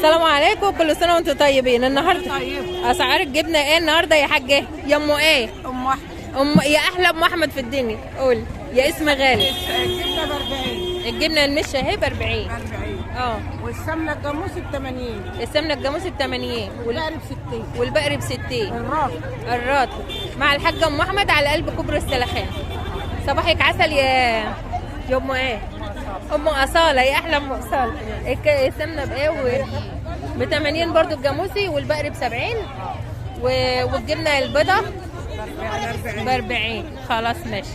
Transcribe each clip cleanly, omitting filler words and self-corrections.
السلام عليكم، كل سنه وانتم طيبين. النهارده اسعار الجبنه ايه النهارده يا حاجه؟ يا ام ايه؟ ام احمد. يا احلى ام احمد في الدنيا. قول يا اسم غالي. الجبنه ب 40. الجبنه المشه اهي ب 40. والسمنه الجاموس ب 80. السمنه الجاموس ب 80 والبقري ب 60. والبقري ب 60. الراتب مع الحاجه ام احمد على قلب كوبري السلخان. صباحك عسل يا ام ايه؟ ام اصاله. يا احلى ام اصاله. السمنه بايه؟ ب 80 برضو الجاموسي، والبقري ب 70، والجبنه البيضه ب 40. خلاص ماشي.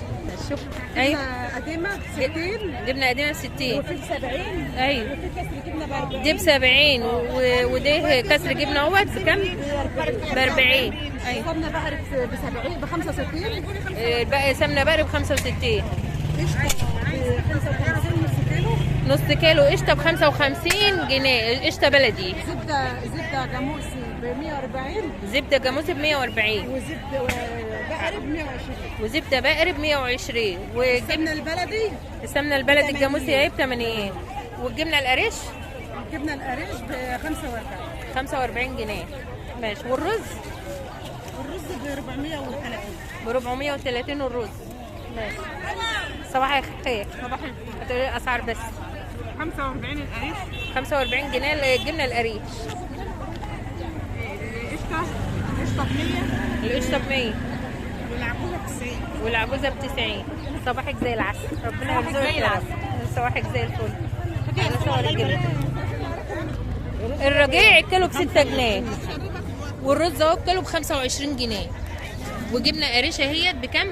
شوف ايوه قديمه ب 60. جبنه قديمه ب 60 وفي ب 70. ايوه وفي كسر جبنه ب 40. دي ب 70 ودي كسر جبنه اهوت بكام؟ ب 40. ايوه سمنه بقري ب 70 ب 65. الباقي سمنه بقري ب 65. قشطه ب 55 نص كيلو. نص كيلو قشطه ب 55 جنيه. قشطه بلدي. زبده جاموسي ب 140. زبده جاموسي ب 140. وزبده بقري ب 120. وزبده بقري ب 120. السمنه البلدي. السمنه البلدي الجاموسي اهي ب 80. والجبنه القريش؟ الجبنه القريش ب 45. 45 جنيه. ماشي. والرز؟ الرز ب 430. ب 430 الرز. ماشي. صباح الخير. صباح هتقولي لي الاسعار بس. 45 القريش. 45 جنيه الجبنه القريش. قشطه ب 100. القشطه ب 100. والعجوزه ب 90. والعجوزه ب 90. صباحك زي العسل. ربنا صباحك يرزقك زي يا رب. العسل. صباحك زي الفل. على صور الجبنه. الرجيع الكيلو ب 6 جنيه. والرز اهو الكيلو ب 25 جنيه. وجبنه قريشه اهيت بكام؟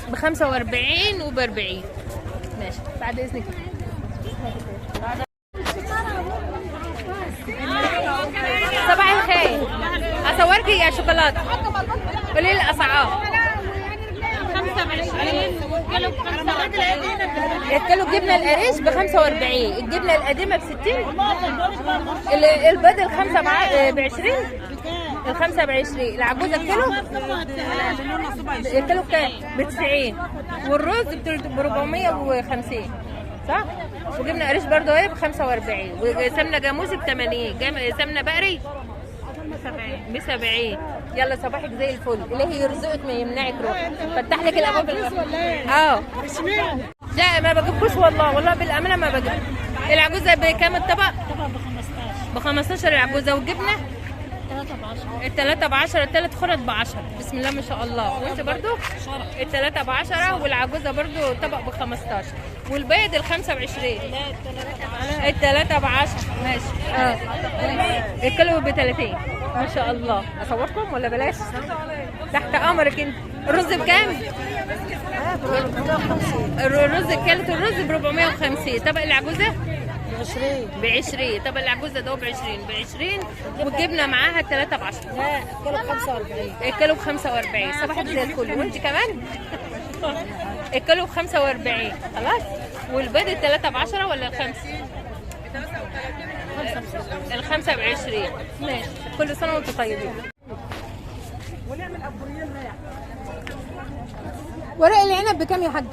ب 45 وب 40. ماشي. بعد اذنك. صباح الخير. اصورك يا شوكولاته. قولي لي الاسعار. 25 والكيلو ب 45. الكيلو جبنه القريش ب 45. الجبنه القديمه ب 60. البيض الخمسه ب 20. الخمسه ب 20. العجوزه الكيلو الكيلو بكام؟ ب 90. والرز ب 450. صح؟ وجبنه قريش برضه اهي ب 45. وسمنه جاموسي ب 80. سمنه بقري ب 70. يلا صباحك زي الفل. الهي يرزقك ما يمنعك. روح فتح لك الابواب. اشمعنى؟ لا ما بجيبكوش والله بالامانه ما بجيب. العجوزه بكام الطبق؟ ب 15 العجوزه. والجبنه؟ الثلاثه ب 10. الثلاث خرط ب 10. بسم الله ما شاء الله. وانت برضو؟ الثلاثه ب 10 والعجوزه برضو طبق ب 15. والبيض الخمسه ب 20. الثلاثه ب 10. ماشي. الكيلو ب 30. ما شاء الله. اصوركم ولا بلاش؟ تحت امرك انت. الرز بكام؟ الرز كيلو الرز ب 450. طبق العجوزه ب 20. طب العجوزه ده ب 20. ب 20. والجبنه معاها الثلاثه ب 10. لا الكيلو ب 45. الكيلو ب 45. صباحك زي الفل. وانت كمان؟ الكيلو ب 45. خلاص. والبيض الثلاثه ب 10 ولا الخمسه؟ الخمسه ب 20. ماشي. كل سنه وانتم طيبين. ونعمل ابوريين. ورق العنب بكام يا حاج؟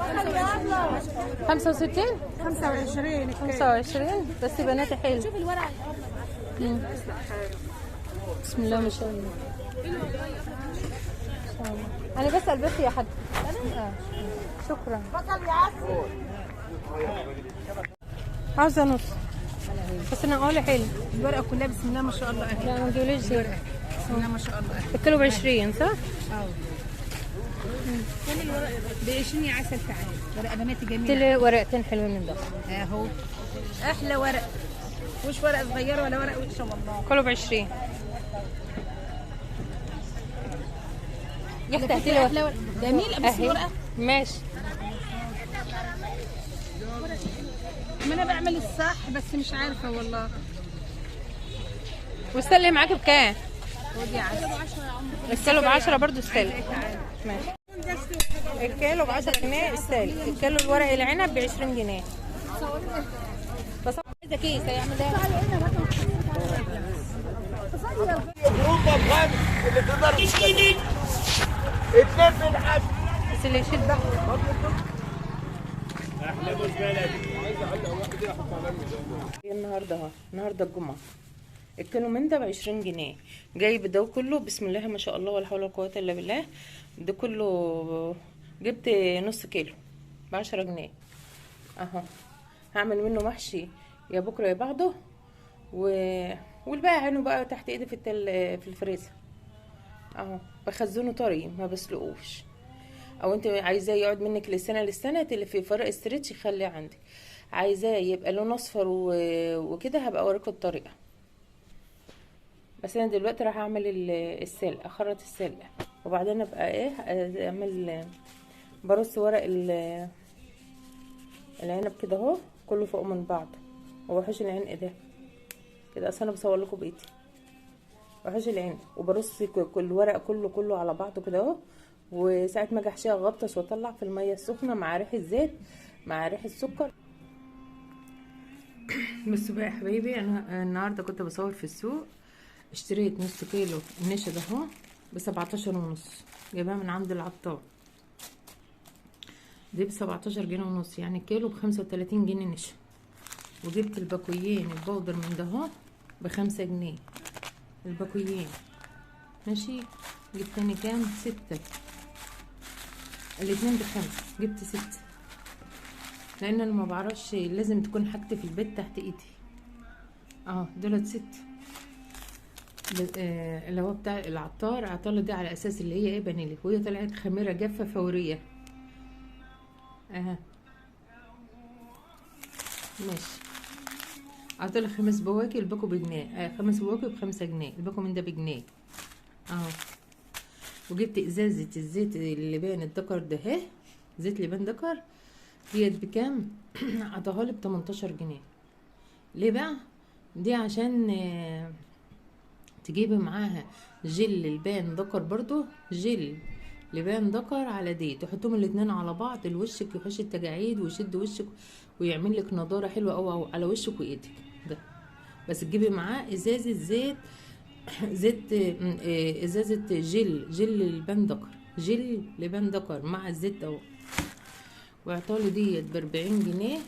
65. 25. 25 بس بناتي حلو. شوف الورق. بسم الله ما شاء الله. انا بسأل بس يا حاج. شكرا. عاوزه نص بس انا قولي حلو. الورقه كلها بسم الله ما شاء الله. لا ما تجيبليش زيادة. بسم الله ما شاء الله. الكيلو ب 20 صح؟ كل الورق ب 20 يا عسل. تعالى ورقه بناتي جميله. لي ورقتين حلوين من ده اهو احلى ورق. مش ورقه صغيره ولا ورقه وحشه والله. كله ب 20. يا اختي هاتي لي احلى ورقه جميله بس أهي. ورقه. ماشي. ما انا بعمل الصح بس مش عارفه والله. والسله معاكي بكام؟ ودي 10. الكيلو ب 10 برضه السله. ماشي. الكيلو ب 10 جنيه السله. الكيلو الورق العنب ب 20 جنيه. بس عايزه كيس هيعمل ايه؟ جروبه بخمس اللي تقدر تشيل اتنين بالحد بس اللي يشيل بقى. احلى جوز بلدي. النهارده اهو، النهارده الجمعه، الكيلو من ده ب20 جنيه. جايب ده كله بسم الله ما شاء الله ولا حول ولا قوه الا بالله. ده كله جبت نص كيلو ب10 جنيه اهو. هعمل منه محشي يا بكره يا بعده، والباقي عينه بقى تحت ايدي في الفريزر اهو. بخزنه طري ما بسلقوش، او انت عايزاه يقعد منك لسنه اللي في فرق استرتش خليه عندك. عايزاه يبقى لونه اصفر وكده هبقى اوريكم الطريقه. بس انا دلوقتي راح اعمل السلق، اخرط السلق وبعدين ابقى اعمل برص ورق العنب كده اهو كله فوق من بعض، وبحوش العنق ده كده. اصل انا بصور لكم بايدي، بحوش العنب وبرص كل ورق كله على بعضه كده اهو. وساعه ما اجي احشيها اغطس واطلع في الميه السخنه مع ريحه زيت مع ريحه سكر. بصوا بقى يا حبايبي، انا النهارده كنت بصور في السوق، اشتريت نص كيلو النشا ده اهو ب17.5، جايبها من عند العطار. دي ب17.5 جنيه، يعني كيلو ب35 جنيه نشا. وجبت الباكويين البودر من ده اهو ب5 جنيه الباكويين، ماشي. جبت تاني كام؟ 6، الاتنين ب5، جبت 6 لان انا ما بعرفش، لازم تكون حاجتي في البيت تحت ايدي اه. دولت 6 اللي هو بتاع العطار، عطاله دي على اساس اللي هي ايه فانيليا، وهي طلعت خميره جافه فوريه ماشي. عطاله 5 بواكي الباكو بجنيه، 5 بواكي ب5 جنيه، الباكو من ده بجنيه اهو. وجبت ازازه الزيت اللي بين الدكر ده اهي، زيت لبان دكر ديت بكام؟ عطاها لي ب18 جنيه. ليه بقى؟ دي عشان تجيبي معاها جل لبان دكر، برضو جل لبان دكر على دي، تحطهم الاتنين على بعض، الوشك يخش التجاعيد ويشد وشك ويعمل لك نضاره حلوه قوي على وشك وايدك ده. بس تجيبي معاه ازازه زيت ازازه جل لبان دكر، جل لبان دكر مع الزيت اهو. وعطالي ديت ب40 جنيه.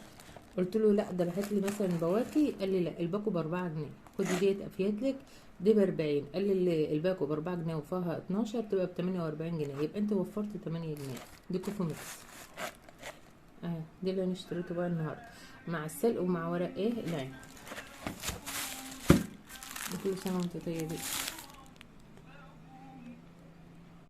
قلت له لا ده هات لي مثلا بواكي، قال لي لا الباكو ب4 جنيه، خدي ديت افيت لك، دي ب40. قال لي الباكو ب4 جنيه وفيها 12 تبقى ب48 جنيه، يبقى انت وفرت 8 جنيه. دي كوفي ميكس دي اللي انا اشتريته بقى النهارده مع السلق ومع ورق العنب. كل سنه وانت طيبه.